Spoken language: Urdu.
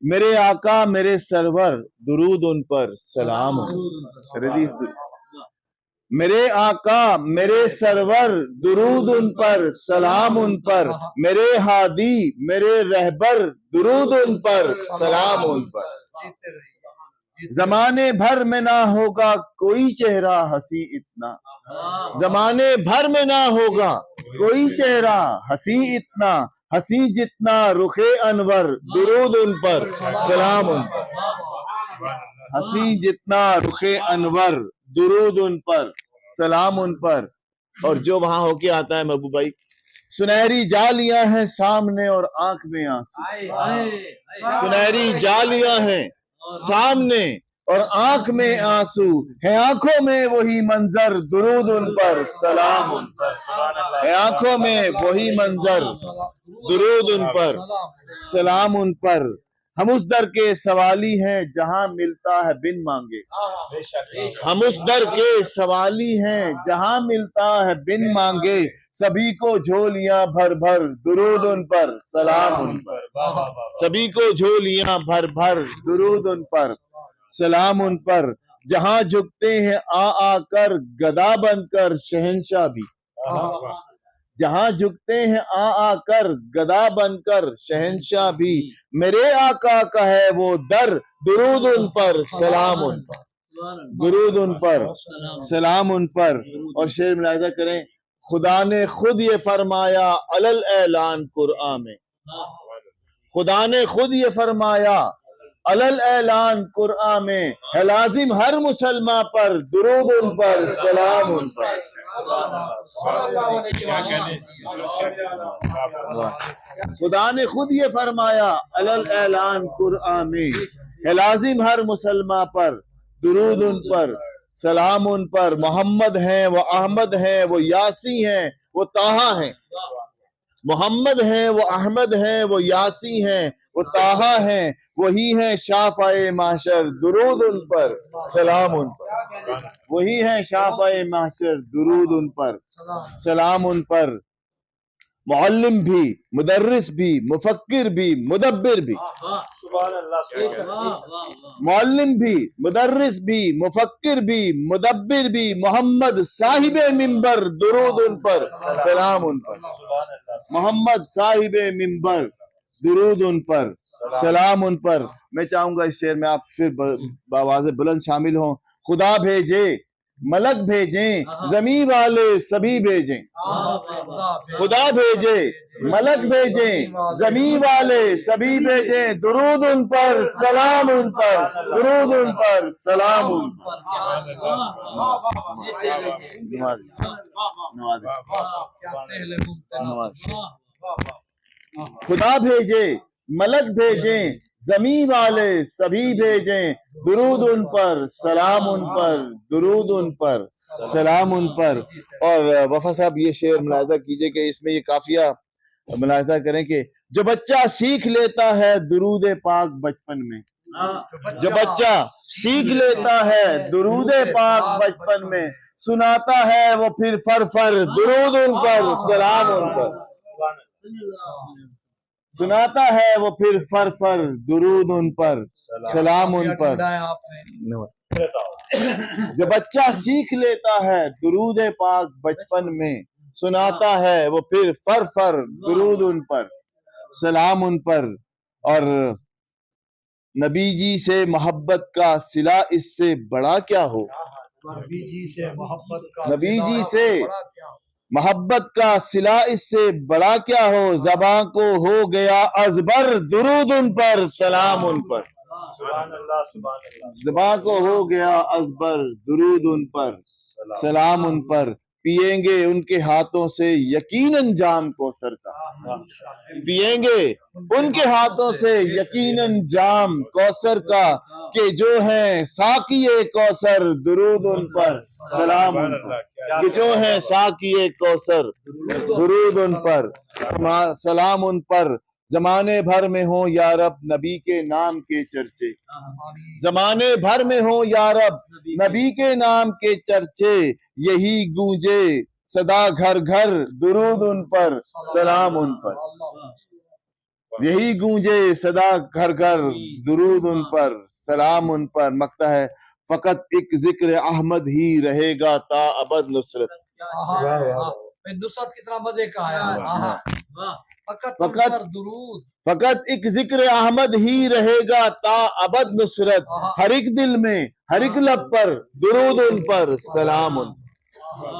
میرے آقا میرے سرور درود ان پر سلام میرے آقا میرے سرور درود ان پر سلام ان پر میرے ہادی میرے رہبر درود ان پر سلام ان پر زمانے بھر میں نہ ہوگا کوئی چہرہ ہنسی اتنا زمانے بھر میں نہ ہوگا کوئی چہرہ ہنسی اتنا ہنسی جتنا رخ انور درود ان پر سلام ان پر ہنسی جتنا رخ انور درود ان پر سلام ان پر اور جو وہاں ہو کے آتا ہے محبوب بھائی سنہری جالیاں ہیں سامنے اور آنکھ میں آنسو سنہری جالیاں ہیں سامنے اور آنکھ میں آنسو ہے آنکھوں میں وہی منظر درود ان پر سلام ان پر ہے آنکھوں میں وہی منظر درود ان پر سلام ان پر ہم اس در کے سوالی ہیں جہاں ملتا ہے بن مانگے ہم اس در کے سوالی ہیں جہاں ملتا ہے بن مانگے سبھی کو جھولیاں بھر بھر درود ان پر سلام ان پر سبھی کو جھولیاں بھر بھر درود ان پر سلام ان پر جہاں جھکتے ہیں آ کر گدا بن کر شہنشاہ بھی جہاں جھکتے ہیں آ کر گدا بن کر شہنشاہ بھی میرے آقا کا ہے وہ در درود ان پر سلام ان پر درود ان پر سلام ان پر اور شعر ملاحظہ کریں خدا نے خود یہ فرمایا علل اعلان قرآن میں خدا نے خود یہ فرمایا علل اعلان قرآن میں ہے لازم ہر مسلمان پر درود ان پر سلام ان پر خدا نے خود یہ فرمایا علل اعلان قرآن میں ہے لازم ہر مسلمان پر درود ان پر سلام ان پر محمد ہیں وہ احمد ہیں وہ یاسی ہیں وہ طٰہٰ ہیں محمد ہیں وہ احمد ہیں وہ یاسی ہیں وہ طٰہٰ ہیں وہی ہیں شافع محشر درود ان پر سلام ان پر وہی ہیں شافع محشر درود ان پر سلام ان پر معلم بھی مدرس بھی مفکر بھی مدبر بھی معلم بھی مدرس بھی مفکر بھی مدبر بھی محمد صاحب منبر درود ان پر سلام ان پر محمد صاحب منبر درود ان پر سلام ان پر میں چاہوں گا اس شعر میں آپ پھر بآواز بلند شامل ہوں خدا بھیجے ملک بھیجیں زمین والے سبھی بھیجیں خدا بھیجے ملک بھیجیں زمین والے سبھی بھیجیں درود ان پر سلام ان پر درود ان پر سلام ان خدا بھیجے ملک بھیجیں زمین والے سبھی بھیجیں درود ان پر سلام ان پر درود ان پر سلام ان پر اور وفا صاحب یہ شعر ملاحظہ کیجئے کہ اس میں یہ قافیہ ملاحظہ کریں کہ جو بچہ سیکھ لیتا ہے درود پاک بچپن میں جو بچہ سیکھ لیتا ہے درود پاک بچپن میں سناتا ہے وہ پھر فر فر درود ان پر سلام ان پر سناتا ہے وہ پھر فر فر درود ان پر سلام ان پر جو بچہ سیکھ لیتا ہے درود پاک بچپن میں سناتا ہے وہ پھر فر فر درود ان پر سلام ان پر اور نبی جی سے محبت کا صلہ اس سے بڑا کیا ہو نبی جی سے محبت کا صلہ اس سے بڑا کیا ہو زباں کو ہو گیا ازبر درود ان پر سلام ان پر زباں کو ہو گیا ازبر درود ان پر سلام ان پر پیئیں گے ان کے ہاتھوں سے یقیناً جام کوثر کا پیئیں گے ان کے ہاتھوں سے یقیناً جام کوثر کا کہ جو ہیں ساقی کوثر درود ان پر سلام ان پر کہ جو ہیں ساقی کوثر درود ان پر سلام ان پر زمانے بھر میں ہوں یا رب نبی کے نام کے چرچے زمانے بھر میں ہوں یا رب نبی کے نام کے چرچے یہی گونجے صدا گھر گھر درود ان پر سلام ان پر یہی گونجے صدا گھر گھر، درود ان پر، سلام ان پر. مکتا ہے فقط ایک ذکر احمد ہی رہے گا تا ابد نصرت. نصرت کتنا مزے کا آیا. فقط ان فقط پر درود، فقط ایک ذکر احمد ہی رہے گا تا ابد نصرت. ہر ایک دل میں، ہر ایک لب پر، درود ان پر، سلام ان پر.